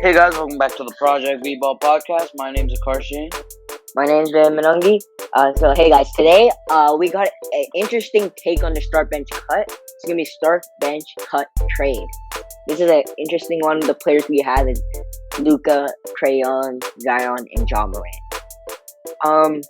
Hey guys, welcome back to the Project B-Ball Podcast. My name's Akarshin. My name's Ben Manungi. So hey guys, today we got an interesting take on the start bench cut. It's gonna be start bench cut trade. This is an interesting one. The players we have is Luka, Trae Young, Zion, and Ja Morant.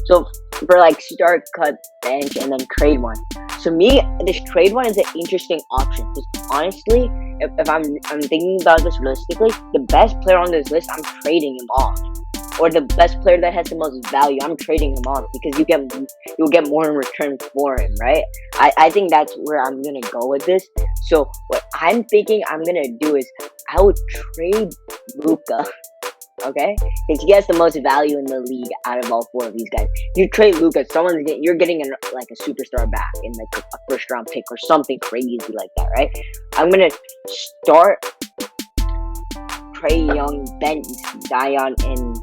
So for like start, cut, bench, and then trade one. So me, this trade one is an interesting option. Because honestly, if I'm thinking about this realistically, the best player on this list, I'm trading him off. Or the best player that has the most value, I'm trading him off because you'll get more in return for him, right? I think that's where I'm gonna go with this. So what I'm thinking I'm gonna do is I would trade Luka. Okay, because he has the most value in the league out of all four of these guys. You trade Luka, you're getting like a superstar back in like a first round pick or something crazy like that, right? I'm gonna start Trae Young, bench Zion, and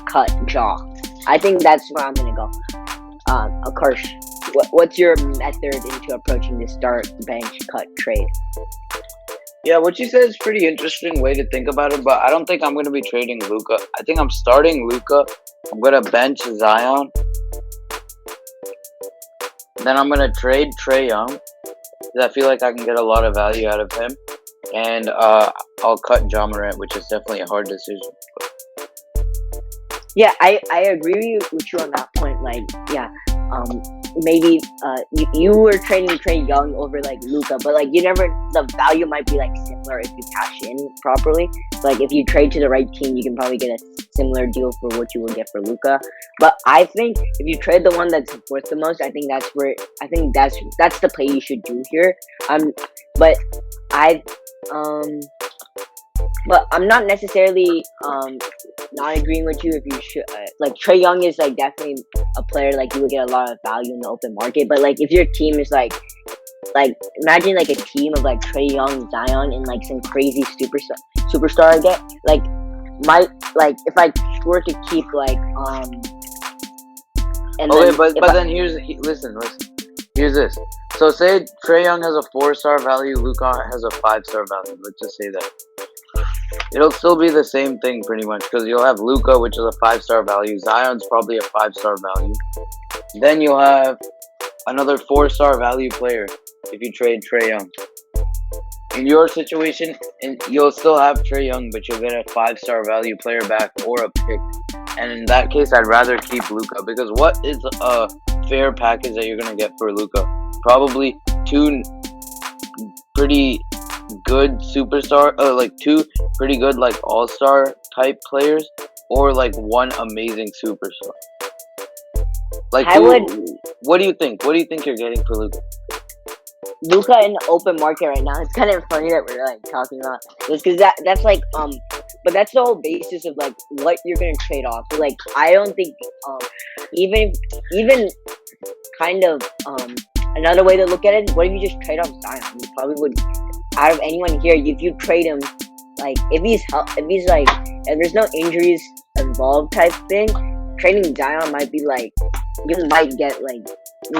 cut Ja. I think that's where I'm gonna go. Akarsh, what's your method into approaching this start, bench, cut trade? Yeah, what you said is pretty interesting way to think about it, but I don't think I'm going to be trading Luka. I think I'm starting Luka. I'm going to bench Zion. Then I'm going to trade Trae Young, because I feel like I can get a lot of value out of him. And I'll cut Ja Morant, which is definitely a hard decision. Yeah, I agree with you on that point. Like, yeah, maybe you were trading Trae Young over like Luka, but like the value might be like similar if you cash in properly. Like if you trade to the right team, you can probably get a similar deal for what you will get for Luka. But I think if you trade the one that's worth the most, I think that's the play you should do here. But I'm not necessarily not agreeing with you if you should like Trae Young is like definitely a player like you would get a lot of value in the open market, but like if your team is like imagine like a team of like Trae Young, Zion, and like some crazy superstar I get like if I were to keep like and okay, but then listen, here's this. So say Trae Young has a 4-star value, Luka has a 5-star value. Let's just say that. It'll still be the same thing pretty much because you'll have Luka, which is a 5-star value. Zion's probably a 5-star value. Then you'll have another 4-star value player if you trade Trae Young. In your situation, you'll still have Trae Young, but you'll get a 5-star value player back or a pick. And in that case, I'd rather keep Luka because what is a fair package that you're going to get for Luka? Probably two pretty good superstar, like two pretty good like all-star type players, or like one amazing superstar. Like what do you think? What do you think you're getting for Luka? Luka in the open market right now. It's kind of funny that we're like talking about this because that's like but that's the whole basis of like what you're gonna trade off. So, like I don't think even kind of another way to look at it, what if you just trade off Zion? You probably would, out of anyone here, if you trade him, like if there's no injuries involved type thing, trading Zion might be like you might get like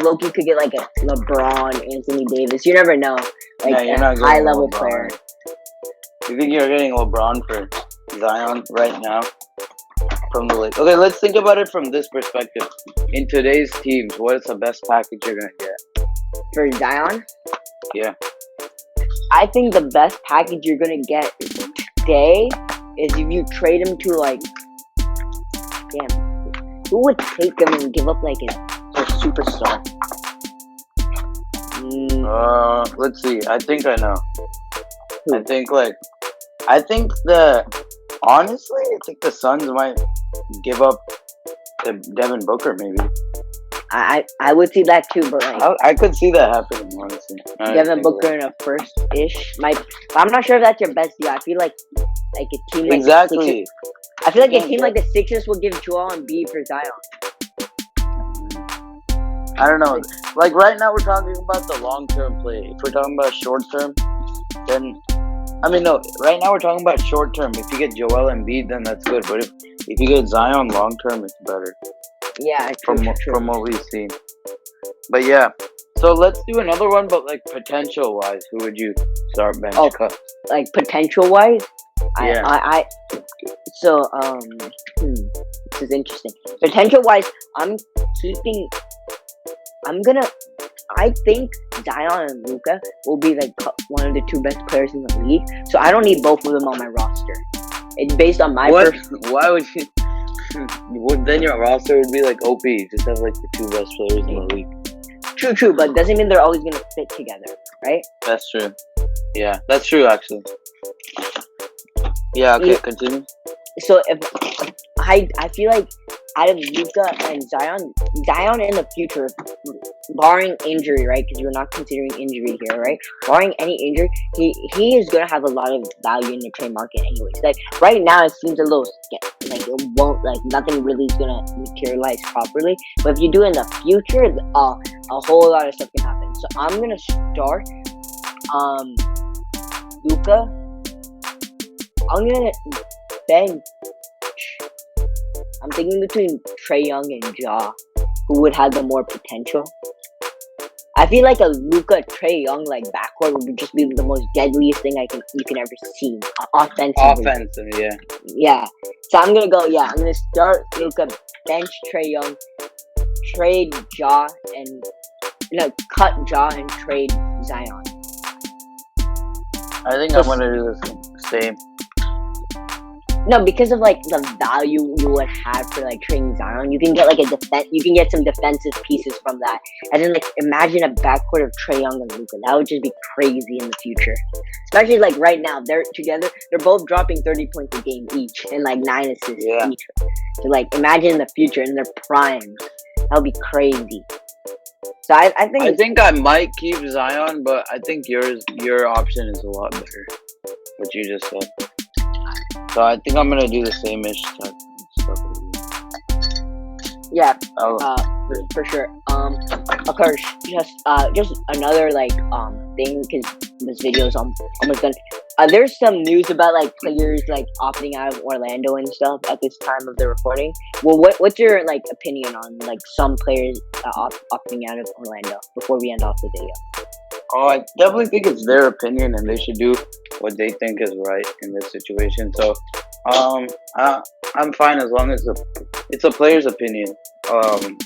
Loki could get like a LeBron, Anthony Davis. You never know, like a high level player. You think you're getting LeBron for Zion right now from the league? Okay, let's think about it from this perspective. In today's teams, what is the best package you're gonna get for Zion? Yeah. I think the best package you're gonna get today is if you trade him to like, who would take him and give up like a superstar? Let's see. I think I know. Who? Honestly, I think the Suns might give up Devin Booker maybe. I would see that too, but like I could see that happening, honestly. Devin Booker in a first-ish might. I'm not sure if that's your best deal. I feel like a team like the Sixers, I feel like a team like the Sixers will give Joel Embiid for Zion. I don't know. Like right now, we're talking about the long-term play. If we're talking about short-term, then right now we're talking about short-term. If you get Joel Embiid, then that's good. But if you get Zion long-term, it's better. Yeah, from what we've seen. But yeah, so let's do another one. But like potential-wise, who would you start bench cut? Like potential-wise, Yeah. So this is interesting. Potential wise, I'm keeping. I think Zion and Luka will be like one of the two best players in the league. So I don't need both of them on my roster. It's based on my. Why would you? Then your roster would be like OP. Just have like the two best players in the league. True, but doesn't mean they're always gonna fit together, right? That's true. Yeah, that's true actually. Yeah. Okay, continue. So if I feel like out of Luka and Zion in the future, barring injury, right? Because we're not considering injury here, right? Barring any injury, he is gonna have a lot of value in the trade market, anyways. Like right now, it seems a little like it won't, like nothing really is gonna materialize properly. But if you do it in the future, a whole lot of stuff can happen. So I'm gonna start Luka. I'm gonna bench. I'm thinking between Trae Young and Ja, who would have the more potential. I feel like a Luka Trae Young like backcourt would just be the most deadliest thing you can ever see offensively. Offensive, yeah. Yeah. So I'm gonna start Luka, bench Trae Young, trade Ja, and cut Ja and trade Zion. I think I'm gonna do the same. No, because of like the value you would have for like trading Zion, you can get like you can get some defensive pieces from that. And then like imagine a backcourt of Trae Young and Luka. That would just be crazy in the future. Especially like right now, they're together. They're both dropping 30 points a game each and like 9 assists each. So like imagine in the future in their primes. That would be crazy. So I think I might keep Zion, but I think your option is a lot better. What you just said. So I think I'm gonna do the same-ish stuff. Yeah, for sure. Of course, just another like thing, because this video is almost done. There's some news about like players like opting out of Orlando and stuff at this time of the recording. Well, what's your like opinion on like some players opting out of Orlando before we end off the video? Oh, I definitely think it's their opinion, and they should do what they think is right in this situation. So, I'm fine as long as it's a player's opinion.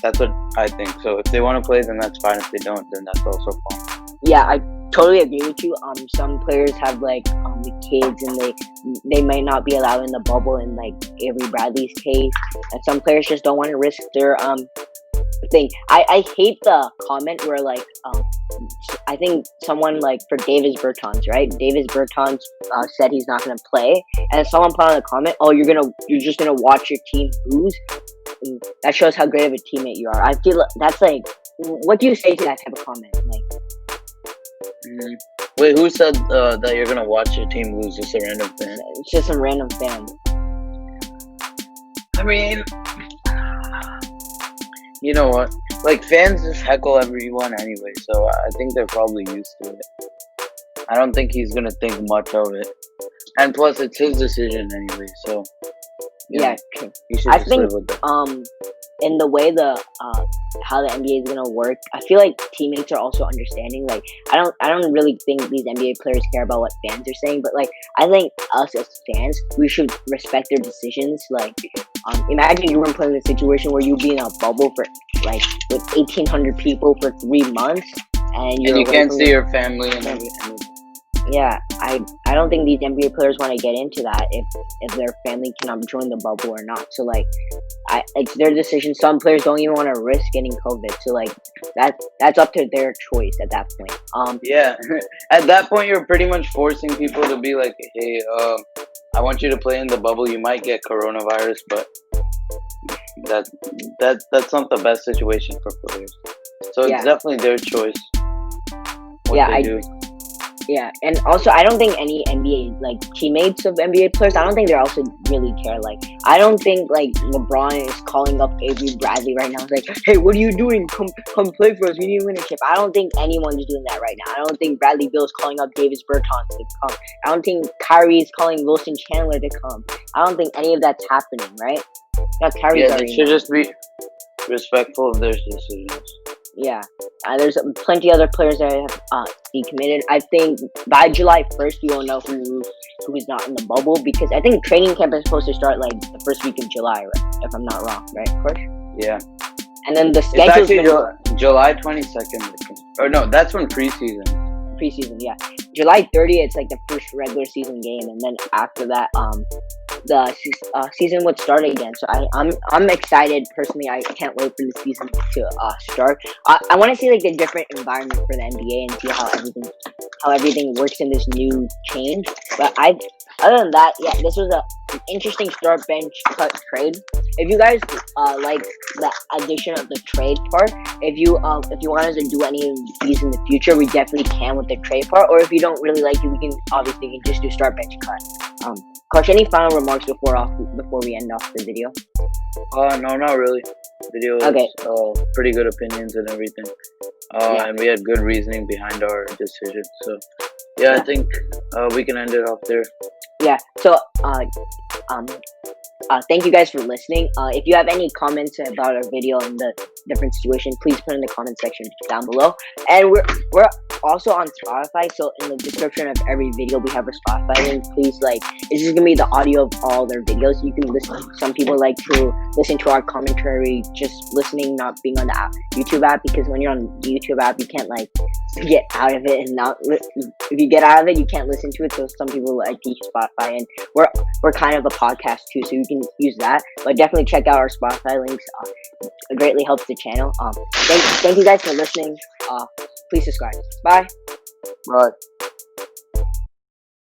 That's what I think. So if they want to play, then that's fine. If they don't, then that's also fine. Yeah, I totally agree with you. Some players have like kids, and they might not be allowed in the bubble in like Avery Bradley's case, and some players just don't want to risk their thing. I hate the comment where like I think someone like for Davis Bertans, right? Davis Bertans said he's not gonna play, and someone put on a comment, "Oh, you're just gonna watch your team lose." And that shows how great of a teammate you are. I feel like that's like, what do you say to that type of comment? Like, wait, who said that you're gonna watch your team lose? Just a random fan? It's just some random fan. I mean, you know what? Like, fans just heckle everyone anyway, so I think they're probably used to it. I don't think he's gonna think much of it. And plus, it's his decision anyway, so... Yeah, true. You should just live with it. In the way how the NBA is gonna work, I feel like teammates are also understanding. Like, I don't really think these NBA players care about what fans are saying, but like, I think us as fans, we should respect their decisions. Like, imagine you were playing in a situation where you'd be in a bubble for like with 1,800 people for 3 months, and you can't see your family and everything. Yeah, I don't think these NBA players want to get into that if their family cannot join the bubble or not. So like, it's their decision. Some players don't even want to risk getting COVID. So like, that's up to their choice at that point. Yeah, at that point you're pretty much forcing people to be like, hey, I want you to play in the bubble. You might get coronavirus, but that's not the best situation for players. So it's definitely their choice. What they do. Yeah, and also I don't think any NBA like teammates of NBA players, I don't think they also really care. Like, I don't think like LeBron is calling up Avery Bradley right now. It's like, hey, what are you doing? Come play for us. We need to win a chip. I don't think anyone's doing that right now. I don't think Bradley Beal is calling up Davis Bertans to come. I don't think Kyrie is calling Wilson Chandler to come. I don't think any of that's happening, right? They should just be respectful of their decisions. Yeah, there's plenty other players that have decommitted. I think by July 1st, we will know who's not in the bubble, because I think training camp is supposed to start like the first week of July, right? If I'm not wrong, right, of course. Yeah. And then the It's schedule's actually July 22nd. Or no, that's when preseason. preseason, yeah. July 30th, it's like the first regular season game, and then after that, the season would start again. So I'm excited personally. I can't wait for the season to start. I want to see like the different environment for the NBA and see how everything works in this new change. But other than that, yeah, this was an interesting start bench cut trade. If you guys like the addition of the trade part, if you want us to do any of these in the future, we definitely can with the trade part. Or if you don't really like it, we can obviously just do start bench cut. Coach, any final remarks before we end off the video? No, not really. Video Okay. is pretty good opinions and everything. And we had good reasoning behind our decision. So, yeah, I think we can end it off there. Yeah. So, thank you guys for listening. If you have any comments about our video and the different situation, please put in the comment section down below. And we're also on Spotify, so in the description of every video we have a Spotify link. Please, this is gonna be the audio of all their videos. You can listen. Some people like to listen to our commentary just listening, not being on the YouTube app, because when you're on the YouTube app, you can't get out of it, and not if you get out of it, you can't listen to it. So some people like to use Spotify, and we're kind of a podcast too, so you can use that. But definitely check out our Spotify links. It greatly helps the channel. Thank you guys for listening. Please subscribe. Bye. Bye.